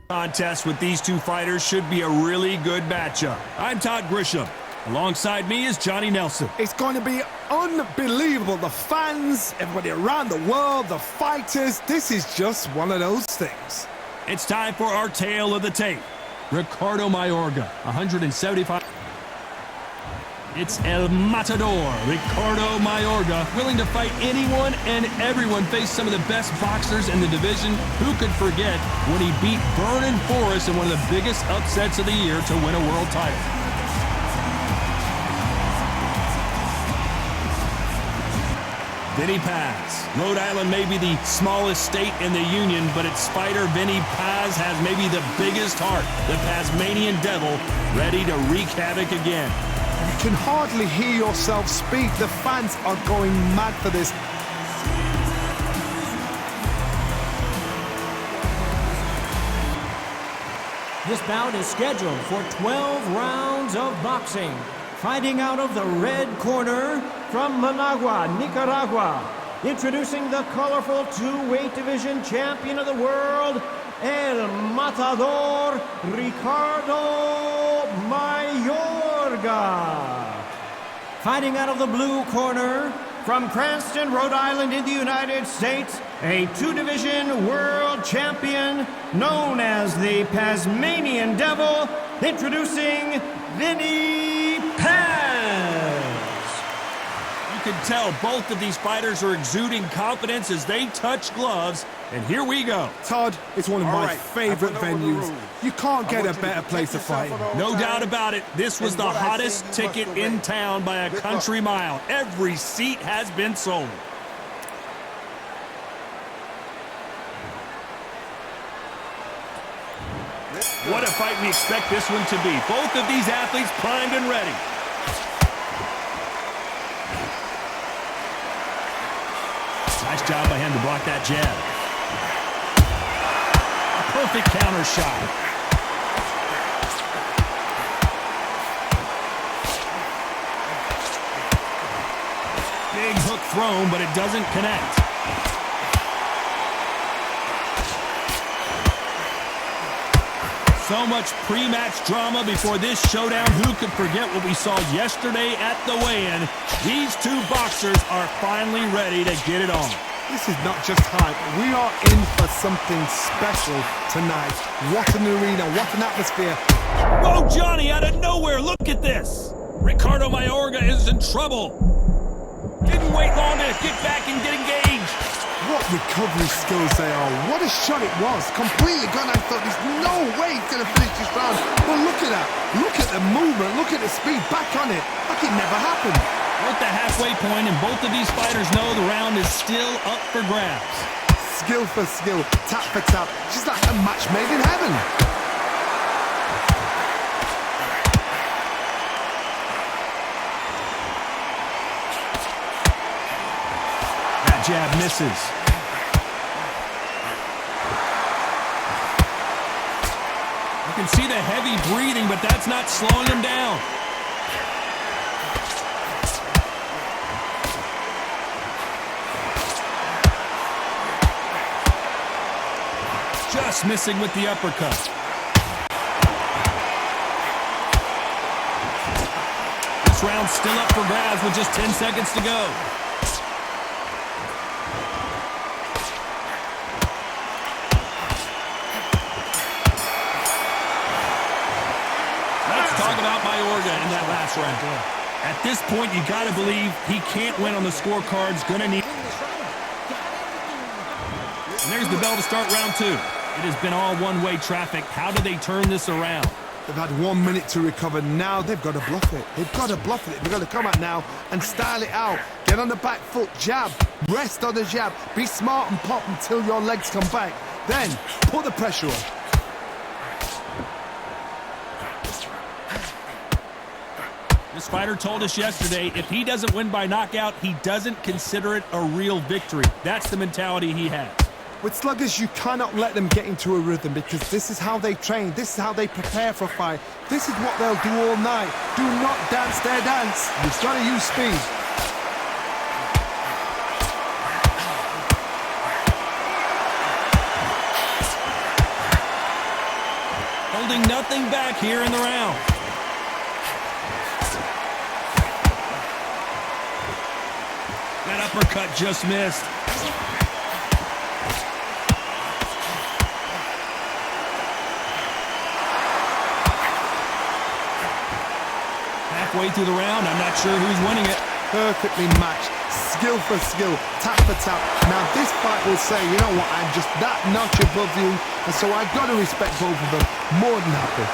Contest with these two fighters should be a really good matchup. I'm Todd Grisham. Alongside me is Johnny Nelson. It's going to be unbelievable. The fans, everybody around the world, the fighters. This is just one of those things. It's time for our tale of the tape. Ricardo Mayorga, 175. It's El Matador, Ricardo Mayorga, willing to fight anyone and everyone, face some of the best boxers in the division. Who could forget when he beat Vernon Forrest in one of the biggest upsets of the year to win a world title? Vinny Paz. Rhode Island may be the smallest state in the union, but its fighter Vinny Paz has maybe the biggest heart. The Tasmanian Devil, ready to wreak havoc again. You can hardly hear yourself speak. The fans are going mad for this. This bout is scheduled for 12 rounds of boxing. Fighting out of the red corner from Managua, Nicaragua. Introducing the colorful two-weight division champion of the world, El Matador, Ricardo Mayorga. Fighting out of the blue corner from Cranston, Rhode Island in the United States, a two-division world champion known as the Tasmanian Devil, introducing Vinny Paz. You can tell both of these fighters are exuding confidence as they touch gloves, and here we go. Todd, it's one of my favorite venues. You can't get a better place to fight. No doubt about it, this was the hottest ticket in town by a country mile. Every seat has been sold. What a fight we expect this one to be. Both of these athletes primed and ready. Nice job by him to block that jab. A perfect counter shot. Big hook thrown, but it doesn't connect. So much pre-match drama before this showdown. Who could forget what we saw yesterday at the weigh-in? These two boxers are finally ready to get it on. This is not just hype. We are in for something special tonight. What an arena, what an atmosphere. Whoa, Johnny, out of nowhere, look at this. Ricardo Mayorga is in trouble. Didn't wait long to get back and get engaged. What recovery skills they are. What a shot it was. Completely gone. I thought there's no way he's going to finish this round. But look at that. Look at the movement. Look at the speed. Back on it. Like it never happened. We're at the halfway point, and both of these fighters know the round is still up for grabs. Skill for skill. Tap for tap. Just like a match made in heaven. That jab misses. You can see the heavy breathing, but that's not slowing him down. Just missing with the uppercut. This round's still up for grabs with just 10 seconds to go. Talk about Mayorga in that last round. At this point, you got to believe he can't win on the scorecards. Gonna need. And there's the bell to start round two. It has been all one-way traffic. How do they turn this around? They've had 1 minute to recover. Now they've got to bluff it. They've got to bluff it. They've got to come out now and style it out. Get on the back foot, jab, rest on the jab. Be smart and pop until your legs come back. Then put the pressure on. This fighter told us yesterday, if he doesn't win by knockout, he doesn't consider it a real victory. That's the mentality he has. With sluggers, you cannot let them get into a rhythm because this is how they train. This is how they prepare for a fight. This is what they'll do all night. Do not dance their dance. You've got to use speed. nothing back here in the round. That uppercut just missed. Halfway through the round, I'm not sure who's winning it. Perfectly matched, skill for skill, tap for tap. Now this fight will say, you know what, I'm just that notch above you, and so I've got to respect both of them more than happy.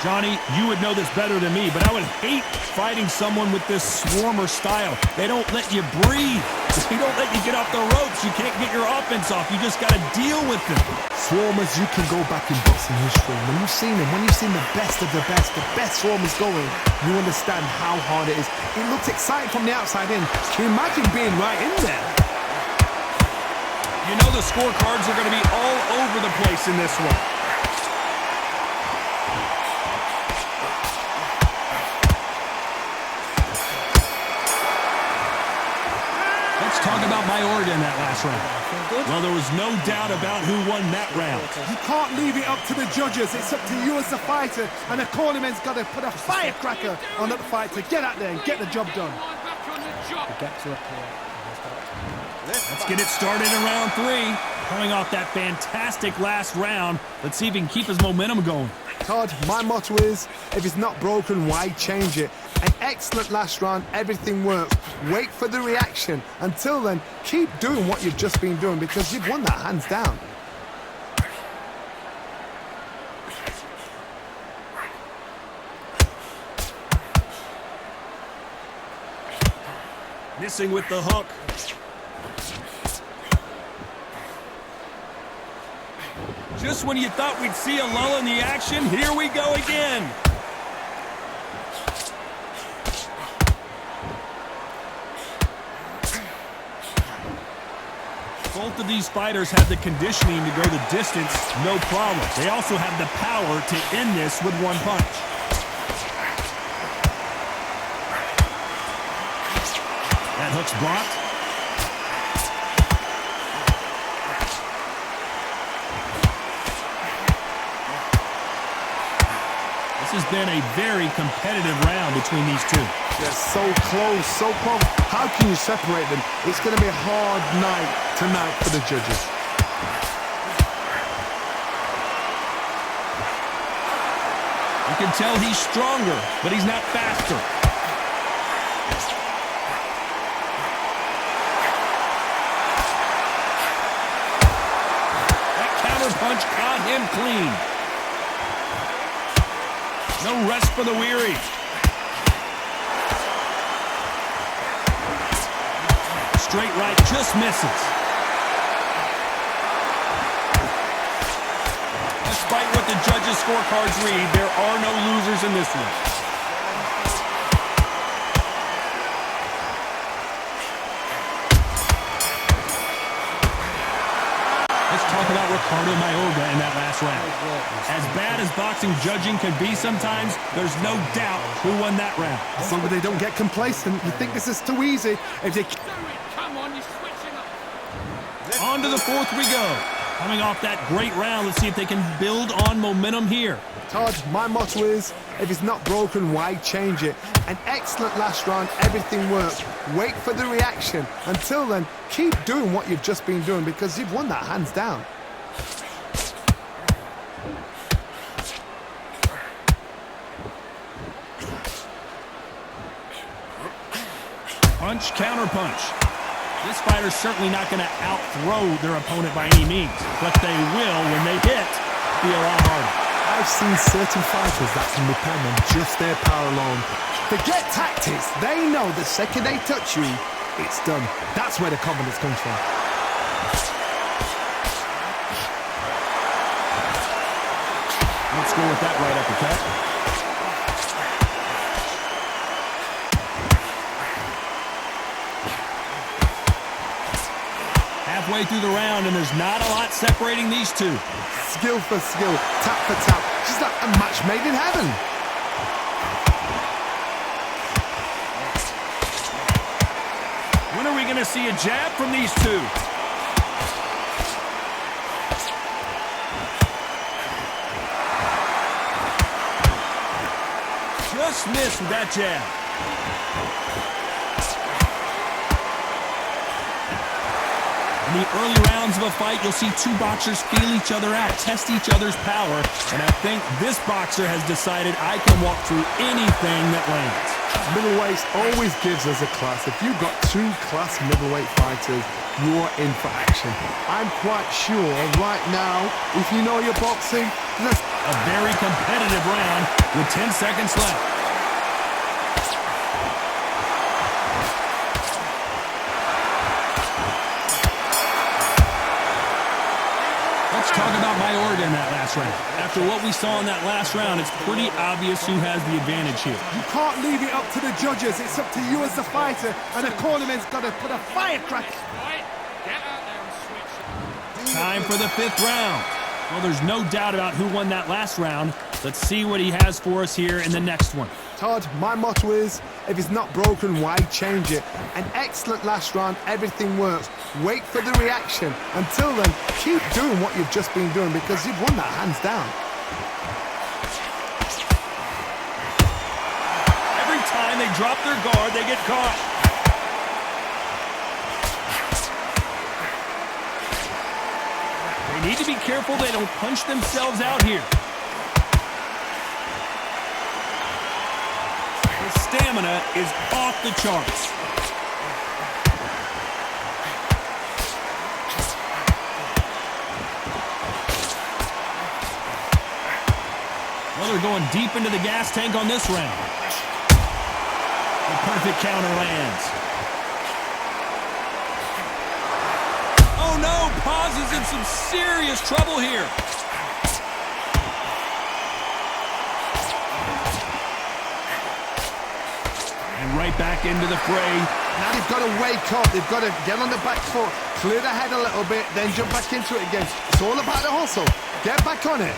Johnny, you would know this better than me, but I would hate fighting someone with this swarmer style. They don't let you breathe. They don't let you get off the ropes. You can't get your offense off. You just got to deal with them. Swarmers, you can go back in boxing history. When you've seen them, when you've seen the best of the best swarmers going, you understand how hard it is. It looks exciting from the outside in. Can you imagine being right in there? You know the scorecards are going to be all over the place in this one. Talk about Mayorga in that last round. Well, there was no doubt about who won that round. You can't leave it up to the judges. It's up to you as the fighter, and the cornerman's got to put a firecracker on that fight to get out there and get the job done. Let's get it started in round 3. Coming off that fantastic last round, let's see if he can keep his momentum going. Todd, my motto is, if it's not broken, why change it? An excellent last round, everything works. Wait for the reaction. Until then, keep doing what you've just been doing because you've won that hands down. Missing with the hook. Just when you thought we'd see a lull in the action, here we go again. Both of these fighters have the conditioning to go the distance, no problem. They also have the power to end this with one punch. That hook's blocked. This has been a very competitive round between these two. They're so close, so close. How can you separate them? It's going to be a hard night tonight for the judges. You can tell he's stronger, but he's not faster. That counter punch caught him clean. No rest for the weary. Straight right just misses. Despite what the judges' scorecards read, there are no losers in this one. Let's talk about Ricardo Mayorga in that last round. As bad as boxing judging can be sometimes, there's no doubt who won that round. As long as they don't get complacent, you think this is too easy. If they... Come on, you're switching up. On to the 4th we go. Coming off that great round, let's see if they can build on momentum here. Todd, my motto is, if it's not broken, why change it? An excellent last round, everything works. Wait for the reaction. Until then, keep doing what you've just been doing because you've won that hands down. Punch, counter punch. This fighter's certainly not going to out-throw their opponent by any means, but they will, when they hit, be a lot harder. I've seen certain fighters that can depend on just their power alone. Forget tactics. They know the second they touch you, it's done. That's where the confidence comes from. Let's go with that right uppercut. Halfway through the round, and there's not a lot separating these two. Skill for skill, tap for tap. Just like a match made in heaven. When are we going to see a jab from these two? Just missed with that jab. In the early rounds of a fight, you'll see two boxers feel each other out, test each other's power, and I think this boxer has decided I can walk through anything that lands. Middleweights always gives us a class. If you've got two class middleweight fighters, you're in for action. I'm quite sure right now, if you know your boxing, let's... A very competitive round with 10 seconds left. Let's talk about Mayorga in that last round. After what we saw in that last round, it's pretty obvious who has the advantage here. You can't leave it up to the judges. It's up to you as the fighter, and the cornerman's got to put a firecracker. Right, get out there and switch. Time for the 5th round. Well, there's no doubt about who won that last round. Let's see what he has for us here in the next one. Todd, my motto is, if it's not broken, why change it? An excellent last round, everything works. Wait for the reaction. Until then, keep doing what you've just been doing because you've won that hands down. Every time they drop their guard, they get caught. They need to be careful they don't punch themselves out here. His stamina is off the charts. Well, they're going deep into the gas tank on this round. The perfect counter lands. Oh no, Paz is in some serious trouble here. And right back into the fray. Now they've got to wake up. They've got to get on the back foot, clear the head a little bit, then jump back into it again. It's all about the hustle. Get back on it.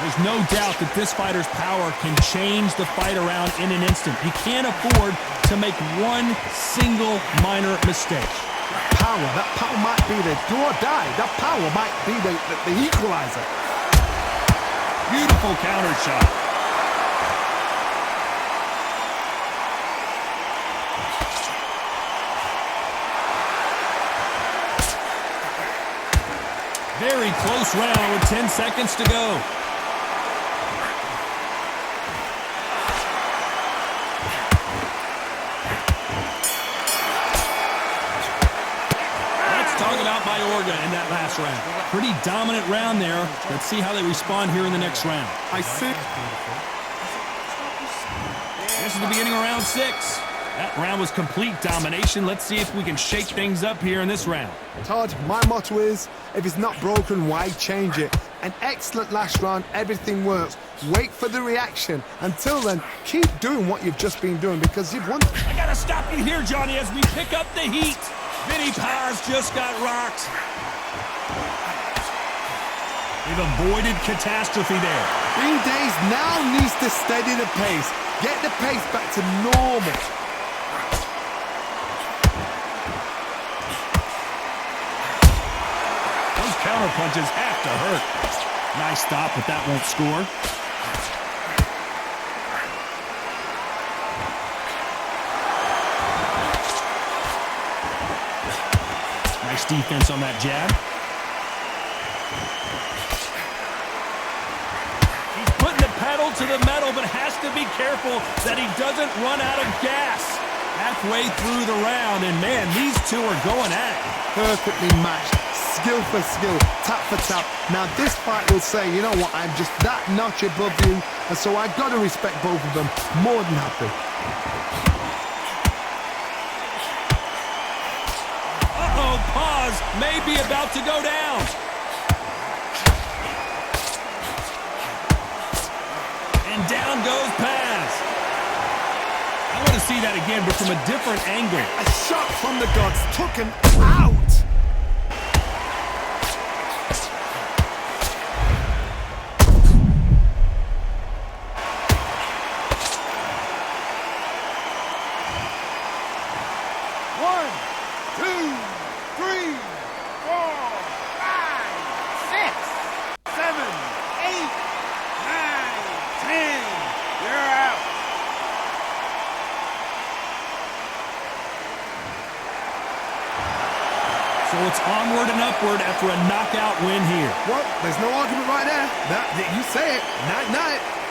There's no doubt that this fighter's power can change the fight around in an instant. He can't afford to make one single minor mistake. That power might be the do or die. That power might be the equalizer. Beautiful counter shot. Very close round with 10 seconds to go. Talk about Mayorga in that last round. Pretty dominant round there. Let's see how they respond here in the next round. This is the beginning of round 6. That round was complete domination. Let's see if we can shake things up here in this round. Todd, my motto is, if it's not broken, why change it? An excellent last round, everything works. Wait for the reaction. Until then, keep doing what you've just been doing because you've won. I gotta stop you here, Johnny, as we pick up the heat. Vinny just got rocked. They've avoided catastrophe there. Green Days now needs to steady the pace. Get the pace back to normal. Those counter punches have to hurt. Nice stop, but that won't score. Nice defense on that jab. He's putting the pedal to the metal, but has to be careful that he doesn't run out of gas halfway through the round. And man, these two are going at it. Perfectly matched, skill for skill, tap for tap. Now this fight will say, you know what, I'm just that notch above you, and so I've got to respect both of them. More than happy. Paz may be about to go down. And down goes Paz. I want to see that again, but from a different angle. A shot from the gods took him out. So it's onward and upward after a knockout win here. Well, there's no argument right there. You say it. Night-night.